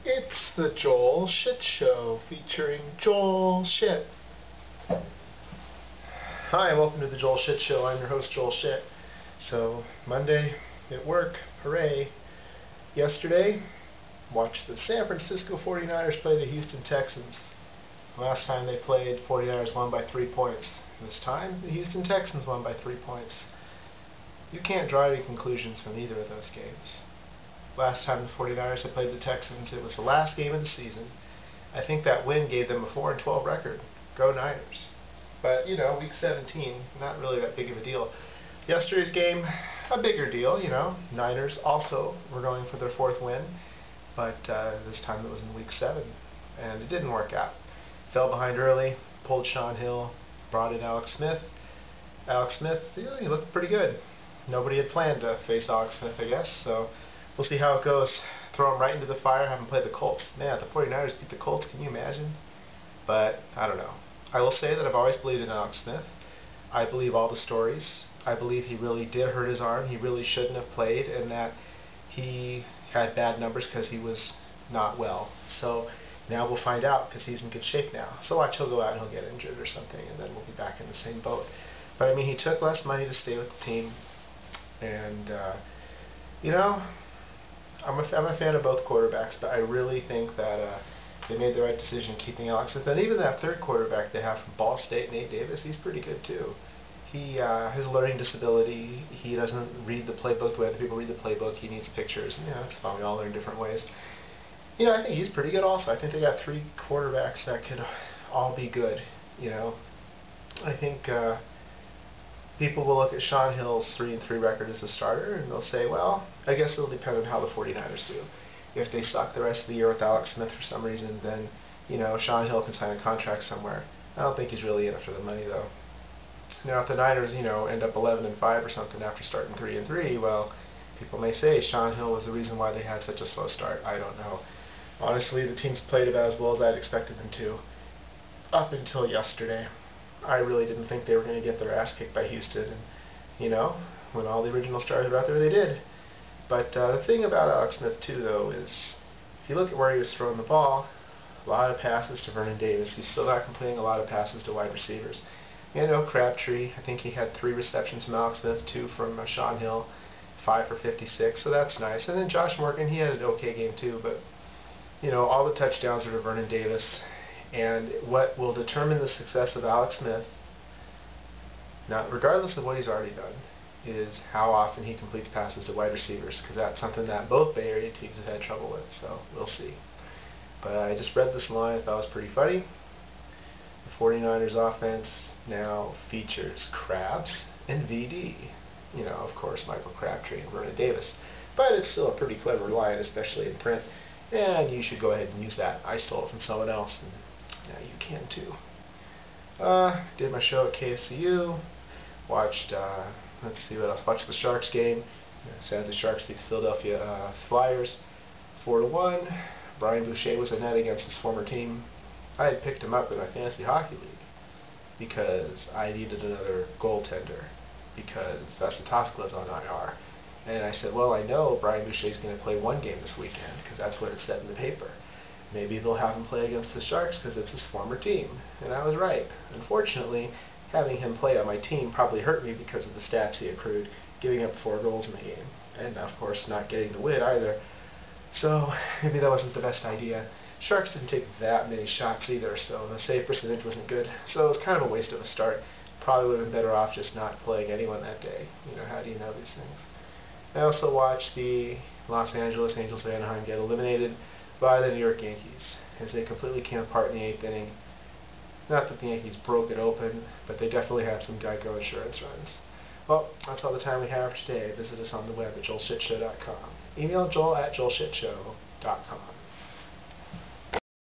It's the Joel Shit Show featuring Joel Shit. Hi, welcome to the Joel Shit Show. I'm your host, Joel Shit. So, Monday at work, hooray. Yesterday, watched the San Francisco 49ers play the Houston Texans. Last time they played, 49ers won by 3 points. This time, the Houston Texans won by 3 points. You can't draw any conclusions from either of those games. Last time the 49ers had played the Texans, it was the last game of the season. I think that win gave them a 4-12 record. Go Niners. But, week 17, not really that big of a deal. Yesterday's game, a bigger deal, Niners also were going for their 4th win, but this time it was in week 7, and it didn't work out. Fell behind early, pulled Shaun Hill, brought in Alex Smith. Alex Smith, he looked pretty good. Nobody had planned to face Alex Smith, I guess, so we'll see how it goes. Throw him right into the fire, have him play the Colts. Man, the 49ers beat the Colts, can you imagine? But, I don't know. I will say that I've always believed in Alex Smith. I believe all the stories. I believe he really did hurt his arm. He really shouldn't have played, and that he had bad numbers because he was not well. So now we'll find out because he's in good shape now. So watch, he'll go out and he'll get injured or something, and then we'll be back in the same boat. But, I mean, he took less money to stay with the team, and, I'm a fan of both quarterbacks, but I really think that they made the right decision keeping Alex Smith. And even that third quarterback they have from Ball State, Nate Davis, he's pretty good too. He has a learning disability. He doesn't read the playbook the way other people read the playbook. He needs pictures. And, it's fine. We all learn different ways. I think he's pretty good also. I think they got 3 quarterbacks that could all be good. I think people will look at Shaun Hill's 3-3 record as a starter, and they'll say, well, I guess it'll depend on how the 49ers do. If they suck the rest of the year with Alex Smith for some reason, then, Shaun Hill can sign a contract somewhere. I don't think he's really in it for the money, though. Now, if the Niners, end up 11-5 or something after starting 3-3, well, people may say Shaun Hill was the reason why they had such a slow start. I don't know. Honestly, the team's played about as well as I'd expected them to, up until yesterday. I really didn't think they were going to get their ass kicked by Houston, and, when all the original stars were out there, they did. But the thing about Alex Smith, too, though, is if you look at where he was throwing the ball, a lot of passes to Vernon Davis. He's still not completing a lot of passes to wide receivers. Crabtree, I think he had 3 receptions from Alex Smith, 2 from Shaun Hill, 5 for 56, so that's nice. And then Josh Morgan, he had an okay game, too, but, all the touchdowns are to Vernon Davis. And what will determine the success of Alex Smith, now regardless of what he's already done, is how often he completes passes to wide receivers, because that's something that both Bay Area teams have had trouble with, so we'll see. But I just read this line, I thought it was pretty funny. The 49ers offense now features Krabs and VD. Of course, Michael Crabtree and Vernon Davis. But it's still a pretty clever line, especially in print, and you should go ahead and use that. I stole it from someone else, and now you can too. Did my show at KSCU, watched, let's see what else, watched the Sharks game. San Jose Sharks beat the Philadelphia Flyers 4-1. Brian Boucher was in net against his former team. I had picked him up in my fantasy hockey league because I needed another goaltender because Vesatoskala's on IR. And I said, well, I know Brian Boucher's going to play 1 game this weekend because that's what it said in the paper. Maybe they'll have him play against the Sharks because it's his former team. And I was right. Unfortunately, having him play on my team probably hurt me because of the stats he accrued, giving up 4 goals in the game. And, of course, not getting the win either. So maybe that wasn't the best idea. Sharks didn't take that many shots either, so the save percentage wasn't good. So it was kind of a waste of a start. Probably would have been better off just not playing anyone that day. How do you know these things? I also watched the Los Angeles Angels of Anaheim get eliminated by the New York Yankees as they completely came apart in the 8th inning. Not that the Yankees broke it open, but they definitely had some Geico insurance runs. Well, that's all the time we have for today. Visit us on the web at joelshitshow.com. Email joel@joelshitshow.com.